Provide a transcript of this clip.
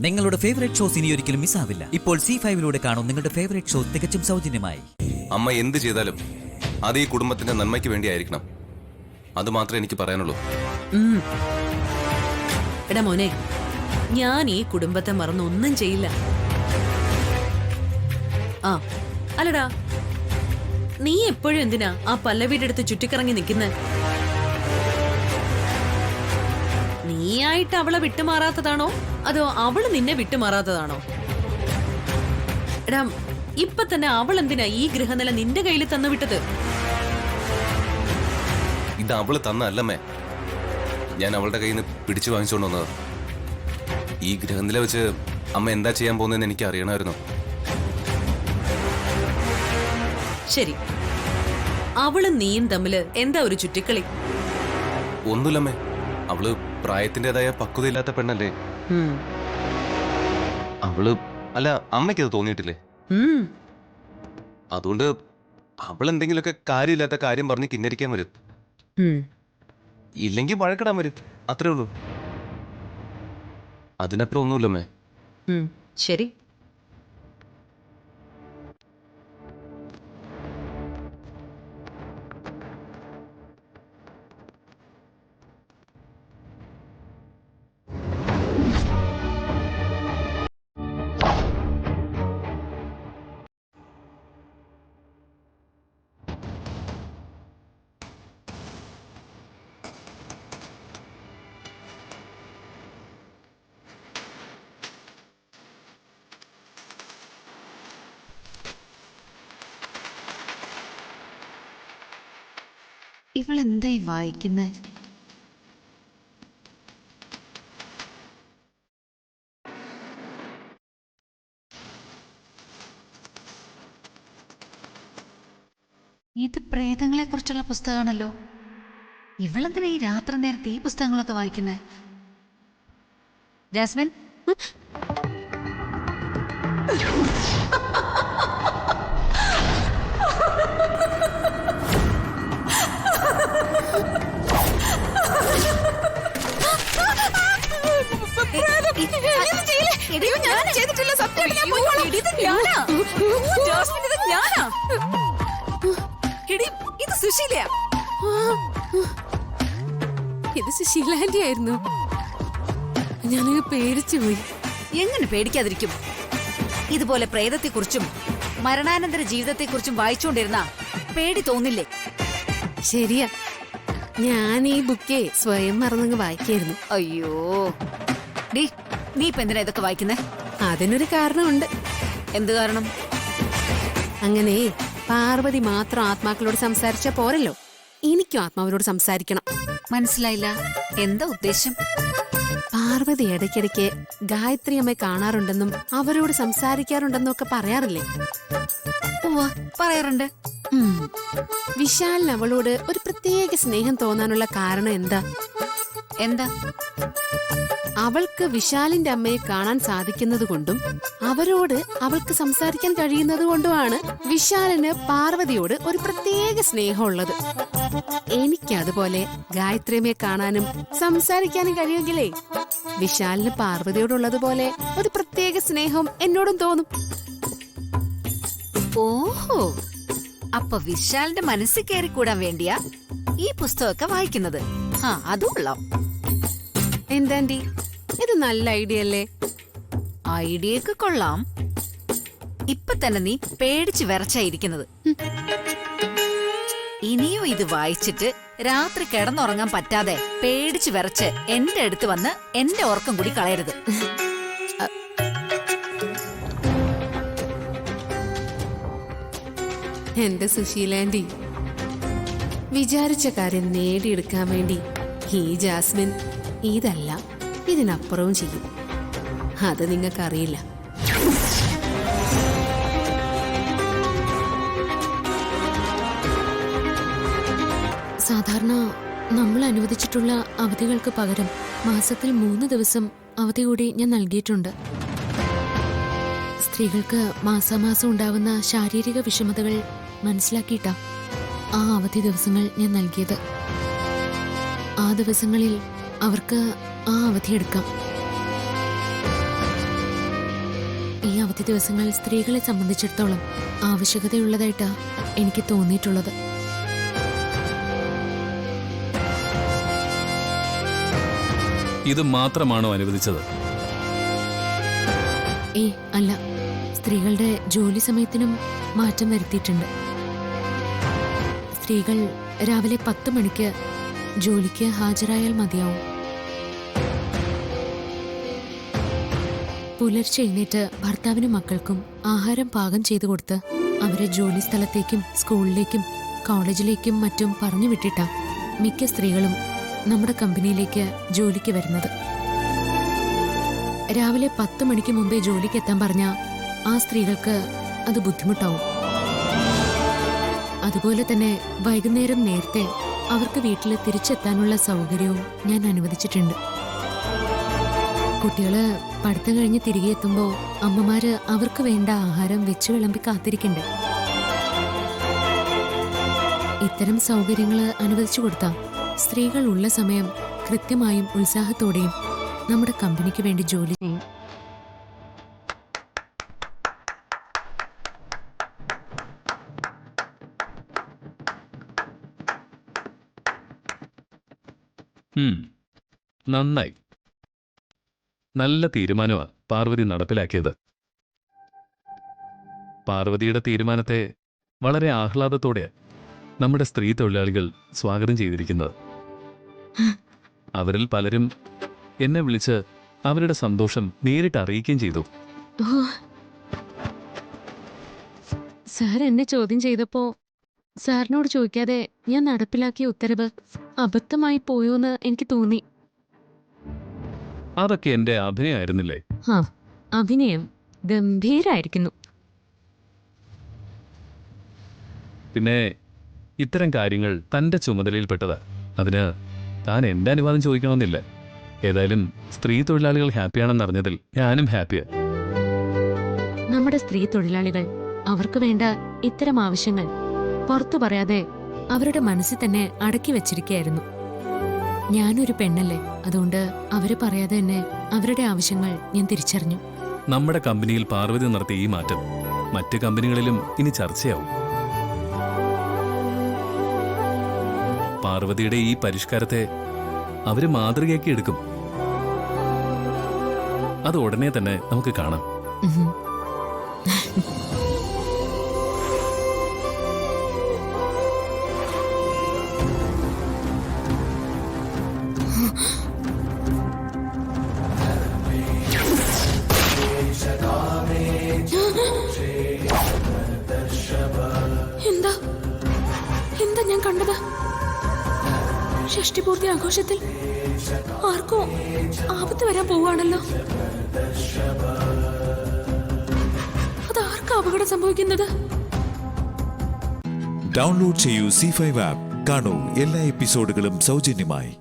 നിങ്ങളുടെ favourite shows ഇനി ഒരിക്കലും മിസ്സാവില്ല. ഇപ്പോൾ C5 കാണും നിങ്ങളുടെ ഫേവറേറ്റ് ഷോ തികച്ചും സൗജന്യമായി. അമ്മ എന്ത് ചെയ്താലും അത് ഈ കുടുംബത്തിന്റെ നന്മയ്ക്ക് വേണ്ടിയായിരിക്കണം. അത് മാത്രമേ എനിക്ക് പറയാനുള്ളൂ. എടാ മോനെ, ഞാൻ ഈ കുടുംബത്തെ മറന്നൊന്നും ചെയ്യില്ല. ആ അല്ലടാ, നീ എപ്പോഴും എന്തിനാ ആ പല്ലവിയുടെ അടുത്ത് ചുറ്റിക്കറങ്ങി നിൽക്കുന്നെ? നീയായിട്ട് അവളെ വിട്ടുമാറാത്തതാണോ അതോ അവള് നിന്നെ വിട്ടുമാറാത്തതാണോ? എടാ, ഇപ്പൊ തന്നെ അവൾ എന്തിനാ ഈ ഗൃഹനില നിന്റെ കയ്യിൽ തന്നു വിട്ടത്? ഇത് അവള് തന്നല്ലമ്മേ, ഞാൻ അവളുടെ കയ്യിൽ നിന്ന് പിടിച്ചു വാങ്ങിച്ചുകൊണ്ട് വന്നത്. ഈ ഗൃഹനില വെച്ച് അമ്മ എന്താ ചെയ്യാൻ പോകുന്നതെന്ന് എനിക്ക് അറിയണമായിരുന്നു. ശരി, അവളും നീയും തമ്മില് എന്താ ഒരു ചുറ്റിക്കളി? ഒന്നുമില്ലമ്മേ, അവള് പ്രായത്തിൻ്റെതായ പക്വതയില്ലാത്ത പെണ്ണല്ലേ. അവള് അല്ല, അമ്മയ്ക്കത് തോന്നിയിട്ടില്ലേ? അതുകൊണ്ട് അവൾ എന്തെങ്കിലുമൊക്കെ കാര്യമില്ലാത്ത കാര്യം പറഞ്ഞ് കിന്നരിക്കാൻ വരും, ഇല്ലെങ്കിൽ വഴക്കിടാൻ വരും. അത്രേ ഉള്ളൂ, അതിനപ്പുറം ഒന്നുമില്ലമ്മേ. ശരി, ഇവളെന്തായി വായിക്കുന്നേ? ഇത് പ്രേതങ്ങളെ കുറിച്ചുള്ള പുസ്തകമാണല്ലോ. ഇവളെന്തിനാ ഈ രാത്രി നേരത്തെ ഈ പുസ്തകങ്ങളൊക്കെ വായിക്കുന്നേ? ജാസ്മിൻ, ഇത് സുശീലാന്റി ആയിരുന്നു. ഞാനങ്ങ് പേടിച്ചു പോയി. എങ്ങനെ പേടിക്കാതിരിക്കും? ഇതുപോലെ പ്രേതത്തെക്കുറിച്ചും മരണാനന്തര ജീവിതത്തെക്കുറിച്ചും വായിച്ചുകൊണ്ടിരുന്ന പേടി തോന്നില്ലേ? ശരിയാ, ഞാൻ ഈ ബുക്കേ സ്വയം മറന്നങ്ങ് വായിക്കായിരുന്നു. അയ്യോ, നീ ഇപ്പൊ എന്തിനാ ഇതൊക്കെ വായിക്കുന്നേ? അതിനൊരു കാരണമുണ്ട്. എന്ത് കാരണം? അങ്ങനെ പാർവതി മാത്രം ആത്മാക്കളോട് സംസാരിച്ച പോരല്ലോ, എനിക്കും ആത്മാവിനോട് സംസാരിക്കണം. മനസ്സിലായില്ല, എന്താ ഉദ്ദേശം? പാർവതി ഇടയ്ക്കിടയ്ക്ക് ഗായത്രി അമ്മയെ കാണാറുണ്ടെന്നും അവരോട് സംസാരിക്കാറുണ്ടെന്നും ഒക്കെ പറയാറില്ലേ? പറയാറുണ്ട്. വിശാലിന് അവളോട് ഒരു പ്രത്യേക സ്നേഹം തോന്നാനുള്ള കാരണം എന്താ? അവൾക്ക് വിശാലിന്റെ അമ്മയെ കാണാൻ സാധിക്കുന്നത് കൊണ്ടും അവരോട് അവൾക്ക് സംസാരിക്കാൻ കഴിയുന്നത് കൊണ്ടുമാണ് വിശാലിന് പാർവതിയോട് ഒരു പ്രത്യേക സ്നേഹമുള്ളത്. എനിക്കതുപോലെ ഗായത്രിയമ്മയെ കാണാനും സംസാരിക്കാനും കഴിയുമെങ്കിലേ വിശാലിന് പാർവതിയോടുള്ളതുപോലെ ഒരു പ്രത്യേക സ്നേഹം എന്നോടും തോന്നും. ഓഹോ, അപ്പൊ വിശാലിന്റെ മനസ്സിൽ കയറി കൂടാൻ വേണ്ടിയാ ഈ പുസ്തകമൊക്കെ വായിക്കുന്നത്? അതും കൊള്ളാം. എന്താണ്ടി, ഇത് നല്ല ഐഡിയ അല്ലേ? ഐഡിയൊക്കെ കൊള്ളാം. ഇപ്പൊ തന്നെ നീ പേടിച്ച് വിറച്ചായിരിക്കുന്നത്. ഇനിയും ഇത് വായിച്ചിട്ട് രാത്രി കിടന്നുറങ്ങാൻ പറ്റാതെ പേടിച്ച് വിറച്ച് എന്റെ അടുത്ത് വന്ന് എന്റെ ഉറക്കം കൂടി കളയരുത്. എന്റെ സുശീലാന്റി, വിചാരിച്ച കാര്യം നേടിയെടുക്കാൻ വേണ്ടി ഈ ജാസ്മിൻ ഇതല്ല ഇതിനപ്പുറവും ചെയ്യും. അത് നിങ്ങൾക്കറിയില്ല. സാധാരണ നമ്മൾ അനുവദിച്ചിട്ടുള്ള അവധികൾക്ക് പകരം മാസത്തിൽ 3 ദിവസം അവധി കൂടി ഞാൻ നൽകിയിട്ടുണ്ട്. സ്ത്രീകൾക്ക് മാസാമാസം ഉണ്ടാവുന്ന ശാരീരിക വിഷമതകൾ മനസ്സിലാക്കിയിട്ടാ ആ അവധി ദിവസങ്ങൾ ഞാൻ നൽകിയത്. ആ ദിവസങ്ങളിൽ അവർക്ക് ആ അവധിയെടുക്കാം. അവധി ദിവസങ്ങൾ സ്ത്രീകളെ സംബന്ധിച്ചിടത്തോളം ആവശ്യകതയുള്ളതായിട്ടാ എനിക്ക് തോന്നിയിട്ടുള്ളത്. ഇത് മാത്രമാണോ അനുവദിച്ചത്? അല്ല, സ്ത്രീകളുടെ ജോലി സമയത്തിനും മാറ്റം വരുത്തിയിട്ടുണ്ട്. സ്ത്രീകൾ രാവിലെ 10 മണിക്ക് ജോലിക്ക് ഹാജരായാൽ മതിയാവും. പുലർച്ചെ എഴുന്നേറ്റ് ഭർത്താവിനും മക്കൾക്കും ആഹാരം പാകം ചെയ്തു കൊടുത്ത് അവരെ ജോലി സ്ഥലത്തേക്കും സ്കൂളിലേക്കും കോളേജിലേക്കും മറ്റും പറഞ്ഞു വിട്ടിട്ടാ മിക്ക സ്ത്രീകളും നമ്മുടെ കമ്പനിയിലേക്ക് ജോലിക്ക് വരുന്നത്. രാവിലെ 10 മണിക്ക് മുമ്പേ ജോലിക്ക് എത്താൻ പറഞ്ഞാൽ ആ സ്ത്രീകൾക്ക് അത് ബുദ്ധിമുട്ടാവും. അതുപോലെ തന്നെ വൈകുന്നേരം നേരത്തെ അവർക്ക് വീട്ടിൽ തിരിച്ചെത്താനുള്ള സൗകര്യവും ഞാൻ അനുവദിച്ചിട്ടുണ്ട്. കുട്ടികള് പഠിത്തം കഴിഞ്ഞ് തിരികെ എത്തുമ്പോൾ അമ്മമാര് അവർക്ക് വേണ്ട ആഹാരം വെച്ച് വിളമ്പി കാത്തിരിക്കണ്ടേ. ഇത്തരം സൗകര്യങ്ങൾ അനുവദിച്ചു കൊടുത്താൽ സ്ത്രീകൾ ഉള്ള സമയം കൃത്യമായും ഉത്സാഹത്തോടെയും നമ്മുടെ കമ്പനിക്ക് വേണ്ടി ജോലി ചെയ്യും. നന്നായി. നല്ല തീരുമാനമാണ് പാർവതി നടപ്പിലാക്കിയത്. പാർവതിയുടെ തീരുമാനത്തെ വളരെ ആഹ്ലാദത്തോടെ നമ്മുടെ സ്ത്രീ തൊഴിലാളികൾ സ്വാഗതം ചെയ്തിരിക്കുന്നത്. അവരിൽ പലരും എന്നെ വിളിച്ച് അവരുടെ സന്തോഷം നേരിട്ട് അറിയിക്കുകയും ചെയ്തു. സാർ എന്നെ ചോദ്യം ചെയ്തപ്പോ സാറിനോട് ചോദിക്കാതെ ഞാൻ നടപ്പിലാക്കിയ ഉത്തരവ് അബദ്ധമായി പോയോന്ന് എനിക്ക് തോന്നി. അതൊക്കെ എന്റെ അഭിനയമായിരുന്നില്ലേ? അഭിനയം ഗംഭീരായിരിക്കുന്നു. പിന്നെ ഇത്തരം കാര്യങ്ങൾ തന്റെ ചുമതലയിൽപ്പെട്ടതാ. അതിന് താൻ എന്റെ അനുവാദം ചോദിക്കണമെന്നില്ല. ഏതായാലും സ്ത്രീ തൊഴിലാളികൾ ഹാപ്പിയാണെന്നറിഞ്ഞതിൽ ഞാനും ഹാപ്പിയാ. നമ്മുടെ സ്ത്രീ തൊഴിലാളികൾ അവർക്ക് വേണ്ട ഇത്തരം ആവശ്യങ്ങൾ പുറത്തു പറയാതെ അവരുടെ മനസ്സിൽ തന്നെ അടക്കി വെച്ചിരിക്കുകയായിരുന്നു. ഞാനൊരു പെണ്ണല്ലേ, അതുകൊണ്ട് അവര് പറയാതെ തന്നെ അവരുടെ ആവശ്യങ്ങൾ ഞാൻ തിരിച്ചറിഞ്ഞു. നമ്മുടെ കമ്പനിയിൽ പാർവതി നടത്തിയ ഈ മാറ്റം മറ്റ് കമ്പനികളിലും ഇനി ചർച്ചയാവും. പാർവതിയുടെ ഈ പരിഷ്കാരത്തെ അവര് മാതൃകയാക്കി എടുക്കും. അത് ഉടനെ തന്നെ നമുക്ക് കാണാം. എന്താ എന്താ ഞാൻ കണ്ടത്? ഷഷ്ടിപൂർത്തി ആഘോഷത്തിൽ ആർക്കോ ആപത്ത് വരാൻ പോവാണല്ലോ. അതാർക്കാ അപകടം സംഭവിക്കുന്നത്? ഡൗൺലോഡ് ചെയ്യൂ C5 ആപ്പ്. കാണൂ എല്ലാ എപ്പിസോഡുകളും സൗജന്യമായി.